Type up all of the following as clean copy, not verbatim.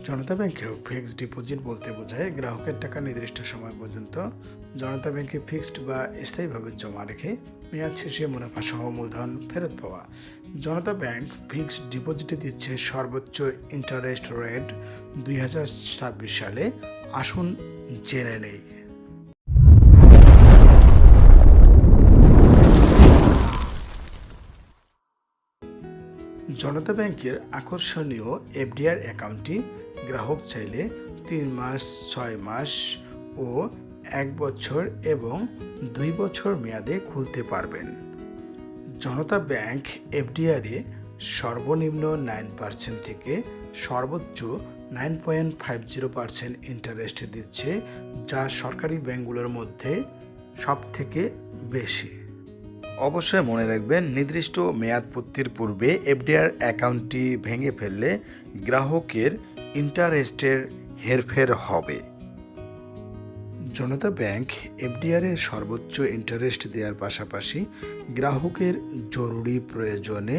জনতা ব্যাংকের fixed deposit বলতে বোঝায় গ্রাহকের টাকা নির্দিষ্ট সময় পর্যন্ত জনতা ব্যাংকে ফিক্সড বা স্থায়ীভাবে জমা রেখে মেয়াদ শেষে মুনাফা সহ মূলধন ফেরত পাওয়া। জনতা ব্যাংক ফিক্সড ডিপোজিটে দিচ্ছে সর্বোচ্চ ইন্টারেস্ট রেট 2026 সালে। আসুন জেনে নেই। জনতা ব্যাংকের আকর্ষণীয় এফডিআর অ্যাকাউন্টটি গ্রাহক চাইলে 3 মাস, 6 মাস ও 1 বছর এবং 2 বছর মেয়াদে খুলতে পারবেন। জনতা ব্যাংক এফডিআরে সর্বনিম্ন 9% থেকে সর্বোচ্চ 9.50% ইন্টারেস্ট দিচ্ছে, যা সরকারি ব্যাংকগুলোর মধ্যে সবথেকে বেশি। অবশ্যই মনে রাখবেন, নির্দিষ্ট মেয়াদপূর্তির পূর্বে এফডিআর অ্যাকাউন্টটি ভেঙে ফেললে গ্রাহকের ইন্টারেস্টের হেরফের হবে। জনতা ব্যাংক এফডিআরে সর্বোচ্চ ইন্টারেস্ট দেওয়ার পাশাপাশি গ্রাহকের জরুরি প্রয়োজনে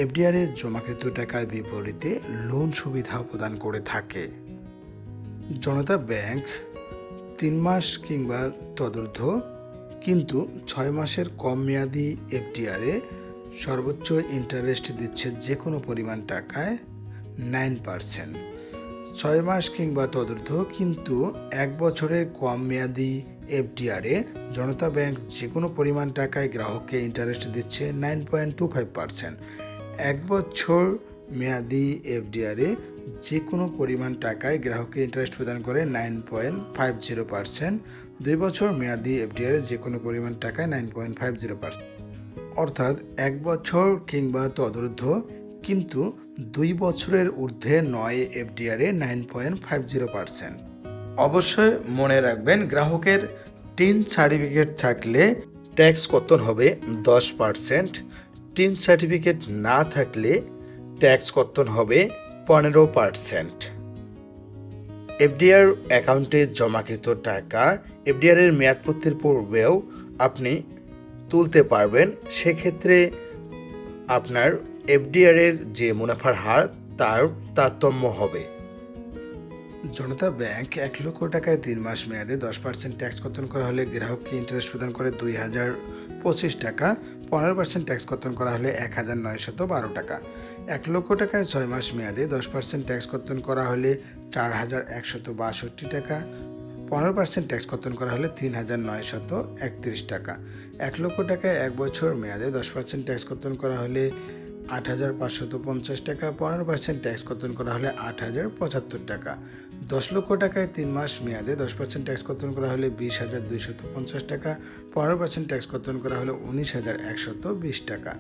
এফডিআরে জমাকৃত টাকার বিপরীতে লোন সুবিধা প্রদান করে থাকে। জনতা ব্যাংক 3 মাস কিংবা তদূর্ধ্ব কিন্তু 6 মাসের কম মেয়াদি এফডিআরে সর্বোচ্চ ইন্টারেস্ট দিচ্ছে যে কোনো পরিমাণ টাকায় 9%। 6 মাস কিংবা তদূর্ধ্ব কিন্তু 1 বছরের কম মেয়াদি এফডিআরে জনতা ব্যাংক যে কোনো পরিমাণ টাকায় গ্রাহককে ইন্টারেস্ট দিচ্ছে 9.25%। 1 বছর মেয়াদি এফডিআরে যে কোনো পরিমাণ টাকায় গ্রাহককে ইন্টারেস্ট প্রদান করে 9.50%। 2 বছর মেয়াদি এফডিআরে যে কোনো পরিমাণ টাকায় 9.50%। অর্থাৎ 1 বছর কিংবা তদূর্ধ্ব কিন্তু 2 বছরের ঊর্ধ্বে নয় এফডিআরে 9.50%। অবশ্যই মনে রাখবেন, গ্রাহকের টিন সার্টিফিকেট থাকলে ট্যাক্স কর্তন হবে 10%। টিন সার্টিফিকেট না থাকলে ট্যাক্স কর্তন হবে 15%। এফডিআর অ্যাকাউন্টে জমাকৃত টাকা এফডিআর এর মেয়াদপূর্তির পূর্বেও আপনি তুলতে পারবেন। সেক্ষেত্রে আপনার এফডিআর এর যে মুনাফার হার তার তারতম্য হবে। জনতা ব্যাংক 1 লক্ষ টাকায় 3 মাস মেয়াদে 10% ট্যাক্স কর্তন করা হলে গ্রাহককে ইন্টারেস্ট প্রদান করে 2025 টাকা। 15% ট্যাক্স কর্তন করা হলে 1912 টাকা। 1 লক্ষ টাকায় 6 মাস মেয়াদে 10% ট্যাক্স কর্তন করা হলে 4162 টাকা। 15% ট্যাক্স কর্তন করা হলে 3931 টাকা। 1 লক্ষ টাকায় 1 বছর মেয়াদে 10% ট্যাক্স কর্তন করা হলে 8550 টাকা। 15% ট্যাক্স কর্তন করা হলে 8075 টাকা। 10 লক্ষ টাকায় 3 মাস মেয়াদে 10% ট্যাক্স কর্তন করা হলে 20250 টাকা। 15% ট্যাক্স কর্তন করা হলে 19120 টাকা।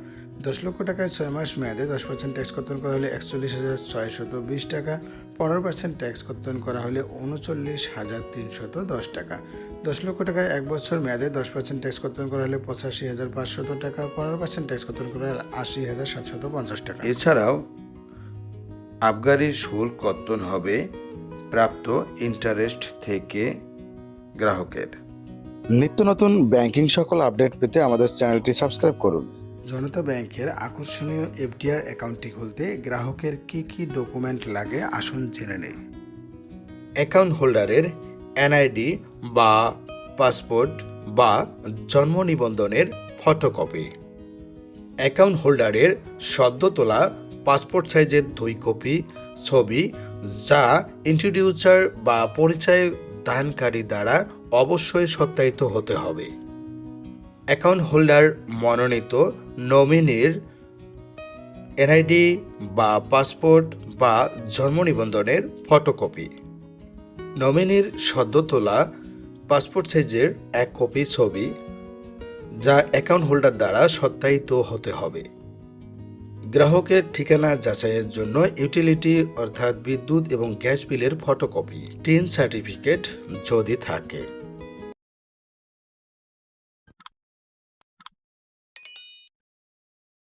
10 লক্ষ টাকায় 6 মাস মেয়াদে 10% ট্যাক্স কর্তন করা হলে 41620 টাকা। 15% ট্যাক্স কর্তন করা হলে 39310 টাকা। 10 লক্ষ টাকায় 1 বছর মেয়াদে 10% ট্যাক্স কর্তন করা হলে 85500 টাকা। 15% ট্যাক্স কর্তন করা হলে 80750 টাকা। এছাড়াও আবগারি শুল্ক কর্তন হবে প্রাপ্ত ইন্টারেস্ট থেকে গ্রাহকের। নিত্য নতুন ব্যাংকিং সকল আপডেট পেতে আমাদের চ্যানেলটি সাবস্ক্রাইব করুন। জনতা ব্যাংকের আকর্ষণীয় এফডিআর অ্যাকাউন্টটি খুলতে গ্রাহকের কি কি ডকুমেন্ট লাগে আসুন জেনে নেই। অ্যাকাউন্ট হোল্ডারের এনআইডি বা পাসপোর্ট বা জন্ম নিবন্ধনের ফটোকপি। অ্যাকাউন্ট হোল্ডারের সদ্য তোলা পাসপোর্ট সাইজের 2 কপি ছবি, যা ইন্ট্রোডিউসার বা পরিচয় দানকারী দ্বারা অবশ্যই সত্যায়িত হতে হবে। অ্যাকাউন্ট হোল্ডার মনোনীত নমিনির এনআইডি বা পাসপোর্ট বা জন্ম নিবন্ধনের ফটোকপি। নমিনির সদ্য তোলা পাসপোর্ট সাইজের 1 কপি ছবি, যা অ্যাকাউন্ট হোল্ডার দ্বারা সত্যায়িত হতে হবে। গ্রাহকের ঠিকানা যাচাইয়ের জন্য ইউটিলিটি অর্থাৎ বিদ্যুৎ এবং গ্যাস বিলের ফটোকপি। টিন সার্টিফিকেট যদি থাকে।